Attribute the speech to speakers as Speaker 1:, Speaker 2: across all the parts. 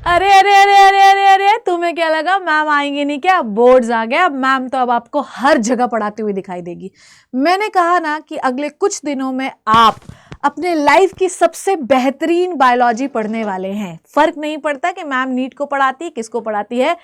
Speaker 1: अरे अरे अरे अरे अरे अरे, तुम्हें क्या लगा मैम आएंगे नहीं क्या? बोर्ड्स आ गया, मैम तो अब आपको हर जगह पढ़ाती हुई दिखाई देगी। मैंने कहा ना कि अगले कुछ दिनों में आप अपने लाइफ की सबसे बेहतरीन बायोलॉजी पढ़ने वाले हैं। फर्क नहीं पड़ता कि मैम नीट को पढ़ाती है, किसको पढ़ाती है,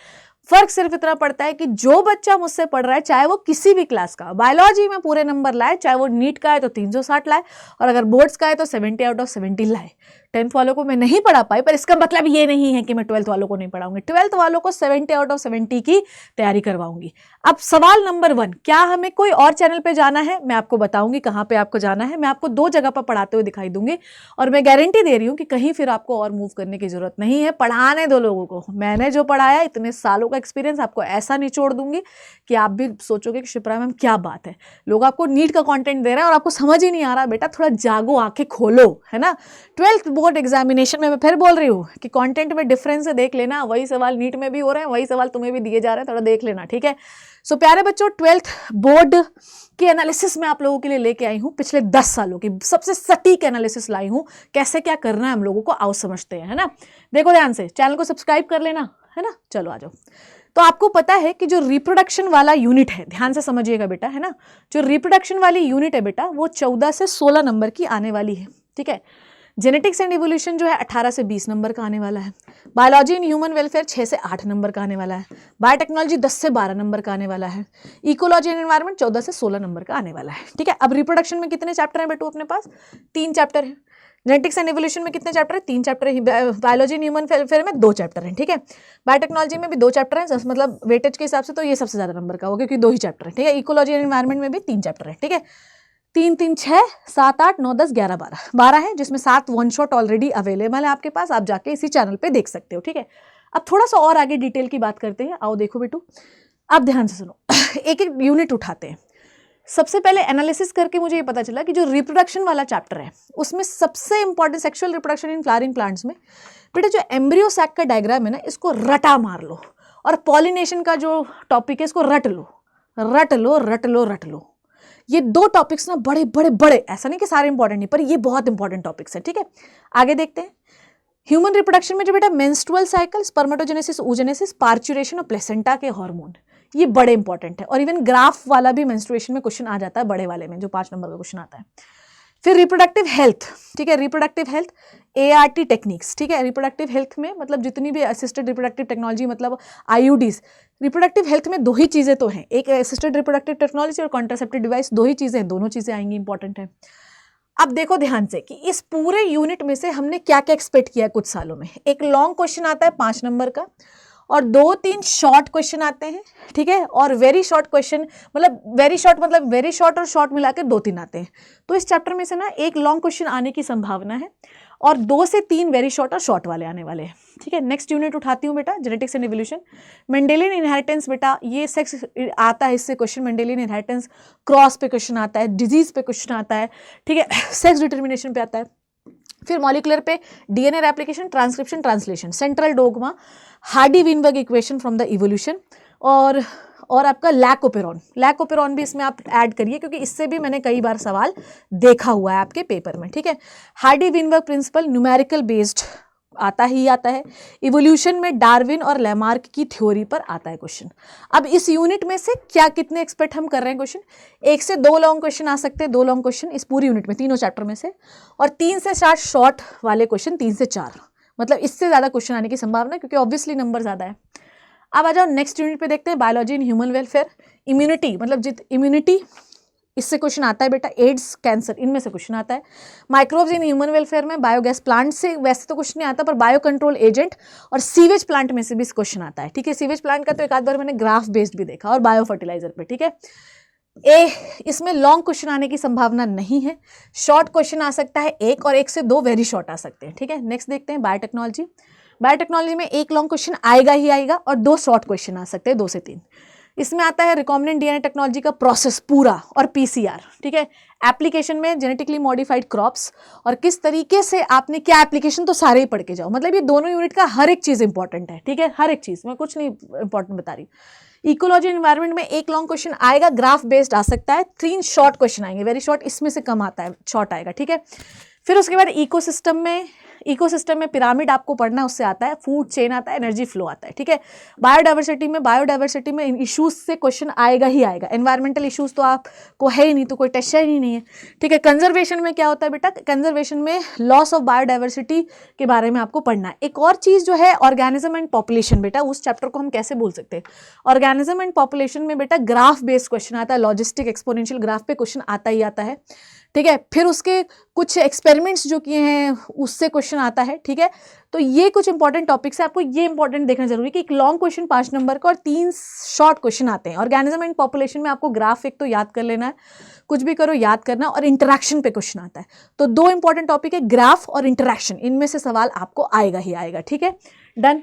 Speaker 1: फर्क सिर्फ इतना पड़ता है कि जो बच्चा मुझसे पढ़ रहा है, चाहे वो किसी भी क्लास का, बायोलॉजी में पूरे नंबर लाए, चाहे वो नीट का है तो 360 लाए, और अगर बोर्ड्स का है तो 70 आउट ऑफ 70 लाए। 10th वालों को मैं नहीं पढ़ा पाई, पर इसका मतलब ये नहीं है कि मैं 12th वालों को नहीं पढ़ाऊंगी। 12th वालों को 70 आउट ऑफ 70 की तैयारी करवाऊंगी। अब सवाल नंबर 1, क्या हमें कोई और चैनल पे जाना है? मैं आपको बताऊंगी कहाँ पे आपको जाना है। मैं आपको 2 जगह पर पढ़ाते हुए दिखाई दूंगी, और मैं गारंटी दे रही हूँ कि कहीं फिर आपको और मूव करने की जरूरत नहीं है। पढ़ाने दो लोगों को। मैंने जो पढ़ाया, इतने सालों का एक्सपीरियंस, आपको ऐसा निचोड़ दूंगी कि आप भी सोचोगे कि शिप्रा मैम क्या बात है, लोग आपको नीट का कंटेंट दे रहे हैं और आपको समझ ही नहीं आ रहा। बेटा थोड़ा जागो, आंखें खोलो, है ना। 12th बोर्ड एग्जामिनेशन में मैं फिर बोल रही हूँ कि कंटेंट में डिफरेंस है, देख लेना। वही सवाल नीट में भी हो रहे हैं, वही सवाल तुम्हें भी दिए जा रहे हैं, थोड़ा देख लेना, ठीक है। सो प्यारे बच्चों, 12th बोर्ड की एनालिसिस मैं आप लोगों के लिए लेके आई हूँ। पिछले 10 सालों की सबसे सटीक एनालिसिस लाई हूँ, कैसे क्या करना है हम लोगों को, आओ समझते हैं, है ना। देखो ध्यान से, चैनल को सब्सक्राइब कर लेना, है ना। चलो आ जाओ। तो आपको पता है कि जो रिप्रोडक्शन वाला यूनिट है, ध्यान से समझिएगा बेटा, है ना, जो रिप्रोडक्शन वाली यूनिट है बेटा, वो 14 से 16 नंबर की आने वाली है, ठीक है। जेनेटिक्स एंड इवोल्यूशन जो है 18 से 20 नंबर का आने वाला है। बायोलॉजी एंड ह्यूमन वेलफेयर 6 से 8 नंबर का आने वाला है। बायोटेक्नोलॉजी 10 से 12 नंबर का आने वाला है। इकोलॉजी एंड एनवायरनमेंट 14 से 16 नंबर का आने वाला है, ठीक है। अब रिप्रोडक्शन में कितने चैप्टर हैं बेटू अपने पास? 3 चैप्टर हैं। जेनेटिक्स एंड इवोल्यूशन में कितने चैप्टर है? 3 चैप्टर है। बायोलॉजी एंड ह्यूमन वेलफेयर में 2 चैप्टर हैं, ठीक है। बायोटेक्नोलॉजी में भी 2 चैप्टर हैं, मतलब वेटेज के हिसाब से तो ये सबसे ज्यादा नंबर का होगा, क्योंकि 2 ही चैप्टर है, ठीक है। इकोलॉजी एंड एनवायरनमेंट में भी 3 चैप्टर है, ठीक है। 3 3 6 7 8 9 10 11 12 है, जिसमें 7 वन शॉट ऑलरेडी अवेलेबल है आपके पास, आप जाके इसी चैनल पे देख सकते हो, ठीक है। अब थोड़ा सा और आगे डिटेल की बात करते हैं। आओ देखो बेटू, आप ध्यान से सुनो। एक एक यूनिट उठाते हैं। सबसे पहले एनालिसिस करके मुझे ये पता चला कि जो रिप्रोडक्शन वाला चैप्टर है, उसमें सबसे important sexual reproduction in flowering plants में बेटा जो एम्ब्रियो सैक का डायग्राम है ना, इसको रटा मार लो, और पॉलिनेशन का जो टॉपिक है इसको रट लो, रट लो, रट लो, रट लो। ये 2 टॉपिक्स ना बड़े बड़े बड़े, ऐसा नहीं कि सारे इंपॉर्टेंट नहीं, पर ये बहुत इंपॉर्टेंट टॉपिक्स है, ठीक है। आगे देखते हैं। ह्यूमन रिप्रोडक्शन में जो बेटा menstrual cycle, spermatogenesis, oogenesis, parturition और प्लेसेंटा के हार्मोन, ये बड़े इंपॉर्टेंट है। और इवन ग्राफ वाला भी मेंस्ट्रुएशन में क्वेश्चन आ जाता है, बड़े वाले में जो 5 नंबर का क्वेश्चन आता है। फिर रिप्रोडक्टिव हेल्थ, ठीक है। रिप्रोडक्टिव हेल्थ ART टेक्निक्स, ठीक है। रिप्रोडक्टिव हेल्थ में मतलब जितनी भी असिस्टेड रिप्रोडक्टिव टेक्नोलॉजी, मतलब IUDs, रिप्रोडक्टिव हेल्थ में 2 ही चीजें तो हैं, एक असिस्टेड रिप्रोडक्टिव टेक्नोलॉजी और कॉन्ट्रासेप्टिव डिवाइस, 2 ही चीजें हैं, दोनों चीजें आएंगी, इंपॉर्टेंट है। अब देखो ध्यान से कि इस पूरे यूनिट में से हमने क्या क्या एक्सपेक्ट किया है कुछ सालों में। एक लॉन्ग क्वेश्चन आता है 5 नंबर का, और 2-3 शॉर्ट क्वेश्चन आते हैं, ठीक है। और वेरी शॉर्ट क्वेश्चन, मतलब वेरी शॉर्ट और शॉर्ट मिला के 2-3 आते हैं। तो इस चैप्टर में से ना एक लॉन्ग क्वेश्चन आने की संभावना है, और 2 से 3 वेरी शॉर्ट और शॉर्ट वाले आने वाले हैं, ठीक है। नेक्स्ट यूनिट उठाती हूँ बेटा, genetics and evolution. Mendelian inheritance बेटा, ये सेक्स आता है इससे क्वेश्चन, मेंडेलियन इनहेरिटेंस, क्रॉस पे क्वेश्चन आता है, डिजीज पे क्वेश्चन आता है, ठीक है, सेक्स डिटर्मिनेशन पे आता है। फिर मॉलिकुलर पे DNA replication, transcription, translation, central dogma, Hardy-Weinberg equation from the evolution, और आपका लैकोपेरॉन भी इसमें आप ऐड करिए, क्योंकि इससे भी मैंने कई बार सवाल देखा हुआ है आपके पेपर में, ठीक है। हार्डी-विनबर्ग प्रिंसिपल, न्यूमेरिकल बेस्ड आता है। इवोल्यूशन में डार्विन और लैमार्क की थ्योरी पर आता है क्वेश्चन। अब इस यूनिट में से क्या कितने एक्सपेक्ट हम कर रहे हैं क्वेश्चन? 1 से 2 लॉन्ग क्वेश्चन आ सकते हैं, 2 लॉन्ग क्वेश्चन इस पूरी यूनिट में, तीनों चैप्टर में से, और 3 से 4 शॉर्ट वाले क्वेश्चन, 3 से 4, मतलब इससे ज्यादा क्वेश्चन आने की संभावना है, क्योंकि ऑब्वियसली नंबर ज्यादा है। अब आ जाओ नेक्स्ट यूनिट पे देखते हैं, biology in human welfare. Immunity, मतलब इम्यूनिटी, इससे क्वेश्चन आता है बेटा। एड्स, कैंसर, इनमें से क्वेश्चन आता है। माइक्रोब्स इन ह्यूमन वेलफेयर में बायोगैस प्लांट से वैसे तो क्वेश्चन नहीं आता, पर बायो कंट्रोल एजेंट और सीवेज प्लांट में से भी क्वेश्चन आता है, ठीक है। सीवेज प्लांट का तो एक आध बार मैंने ग्राफ बेस्ड भी देखा, और बायो फर्टिलाइजर पे, ठीक है। इसमें लॉन्ग क्वेश्चन आने की संभावना नहीं है, शॉर्ट क्वेश्चन आ सकता है 1 और 1 से 2 वेरी शॉर्ट आ सकते हैं, ठीक है। नेक्स्ट देखते हैं बायोटेक्नोलॉजी। बायोटेक्नोलॉजी में 1 लॉन्ग क्वेश्चन आएगा ही आएगा, और 2 शॉर्ट क्वेश्चन आ सकते हैं, 2 से 3। इसमें आता है रिकॉम्बिनेंट DNA टेक्नोलॉजी का प्रोसेस पूरा, और PCR, ठीक है। एप्लीकेशन में जेनेटिकली मॉडिफाइड क्रॉप्स, और किस तरीके से आपने क्या एप्लीकेशन, तो सारे ही पढ़ के जाओ, मतलब ये दोनों यूनिट का हर एक चीज इंपॉर्टेंट है, ठीक है, हर एक चीज, मैं कुछ नहीं इंपॉर्टेंट बता रही। इकोलॉजी एनवायरनमेंट में 1 लॉन्ग क्वेश्चन आएगा, ग्राफ बेस्ड आ सकता है, 3 शॉर्ट क्वेश्चन आएंगे, वेरी शॉर्ट, इसमें से कम आता है, शॉर्ट आएगा, ठीक है। फिर उसके बाद इकोसिस्टम में इकोसिस्टम में पिरामिड आपको पढ़ना है, उससे आता है, फूड चेन आता है, एनर्जी फ्लो आता है, ठीक है। बायोडाइवर्सिटी में इश्यूज से क्वेश्चन आएगा ही आएगा। एनवायरमेंटल इश्यूज तो आपको है ही नहीं, तो कोई टेस्ट ही नहीं है, ठीक है। कंजर्वेशन में क्या होता है बेटा, कंजर्वेशन में लॉस ऑफ बायोडाइवर्सिटी के बारे में आपको पढ़ना है। एक और चीज जो है ऑर्गेनिज्म एंड पॉपुलेशन, बेटा उस चैप्टर को हम कैसे बोल सकते हैं, ऑर्गेनिज्म एंड पॉपुलेशन में बेटा ग्राफ बेस्ड क्वेश्चन आता है, लॉजिस्टिक एक्सपोनेंशियल ग्राफ पे क्वेश्चन आता ही आता है, ठीक है। फिर उसके कुछ एक्सपेरिमेंट्स जो किए हैं उससे क्वेश्चन आता है, ठीक है। तो ये कुछ इंपॉर्टेंट टॉपिक्स है, आपको ये इंपॉर्टेंट देखना जरूरी है कि एक लॉन्ग क्वेश्चन 5 नंबर का और 3 शॉर्ट क्वेश्चन आते हैं। ऑर्गेनिज्म एंड पॉपुलेशन में आपको ग्राफ एक तो याद कर लेना है, कुछ भी करो याद करना, और इंटरेक्शन पे क्वेश्चन आता है। तो 2 इंपॉर्टेंट टॉपिक है, ग्राफ और इंटरेक्शन, इनमें से सवाल आपको आएगा ही आएगा, ठीक है। डन।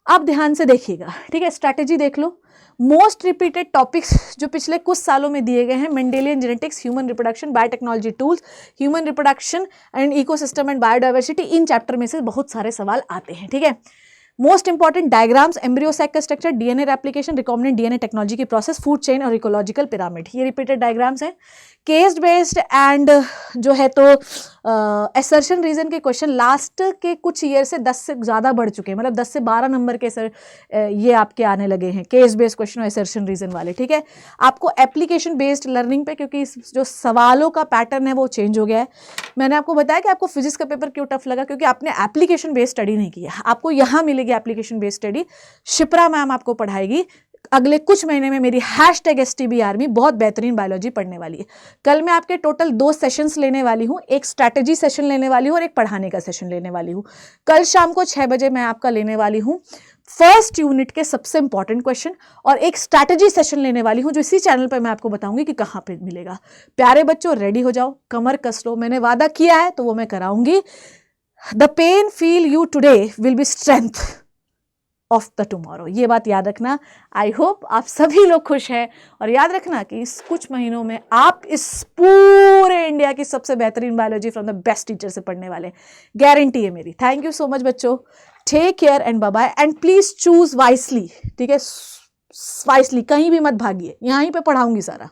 Speaker 1: अब ध्यान से देखिएगा, ठीक है। स्ट्रैटेजी देख लो। मोस्ट रिपीटेड टॉपिक्स जो पिछले कुछ सालों में दिए गए हैं, Mendelian genetics, human reproduction, biotechnology tools, human reproduction and ecosystem and biodiversity, इन चैप्टर में से बहुत सारे सवाल आते हैं, ठीक है। Most important diagrams, embryo sac का structure, DNA replication, recombinant DNA technology की प्रोसेस, फूड चेन और इकोलॉजिकल पिरामिड, ये रिपीटेड डायग्राम्स हैं। केस बेस्ड एंड जो है तो असर्शन रीजन के क्वेश्चन लास्ट के कुछ ईयर से 10 से ज़्यादा बढ़ चुके हैं, मतलब 10 से 12 नंबर के ये आपके आने लगे हैं, केस बेस्ड क्वेश्चन और असर्शन रीजन वाले, ठीक है। आपको एप्लीकेशन बेस्ड लर्निंग पे, क्योंकि जो सवालों का पैटर्न है वो चेंज हो गया है। मैंने आपको बताया कि आपको फिजिक्स का पेपर क्यों टफ लगा, क्योंकि आपने एप्लीकेशन बेस्ड स्टडी नहीं किया। आपको यहाँ मिलेगी application based study, Shipra ma'am आपको पढ़ाएगी। अगले कुछ महीने में मेरी #STB आर्मी बहुत बेहतरीन बायोलॉजी पढ़ने वाली है। कल मैं आपके टोटल 2 सेशंस लेने वाली हूँ, एक स्ट्रैटेजी सेशन लेने वाली हूँ और एक पढ़ाने का सेशन लेने वाली हूँ। कल शाम को 6 बजे मैं आपका लेने वाली हूँ फर्स्ट यूनिट के सबसे इंपॉर्टेंट क्वेश्चन, और एक स्ट्रैटेजी सेशन लेने वाली हूँ जो इसी चैनल पर मैं आपको बताऊंगी कि कहाँ पे मिलेगा। प्यारे बच्चों रेडी हो जाओ, कमर कस लो, मैंने वादा किया है तो वो मैं कराऊंगी। The pain feel you today will be strength of the tomorrow, ये बात याद रखना। आई होप आप सभी लोग खुश हैं, और याद रखना कि इस कुछ महीनों में आप इस पूरे इंडिया की सबसे बेहतरीन biology from the best teacher से पढ़ने वाले, गारंटी है मेरी। थैंक यू सो मच बच्चों, take care and bye bye, and please choose wisely, ठीक है, वाइसली, कहीं भी मत भागिए, यहीं पे पढ़ाऊंगी सारा।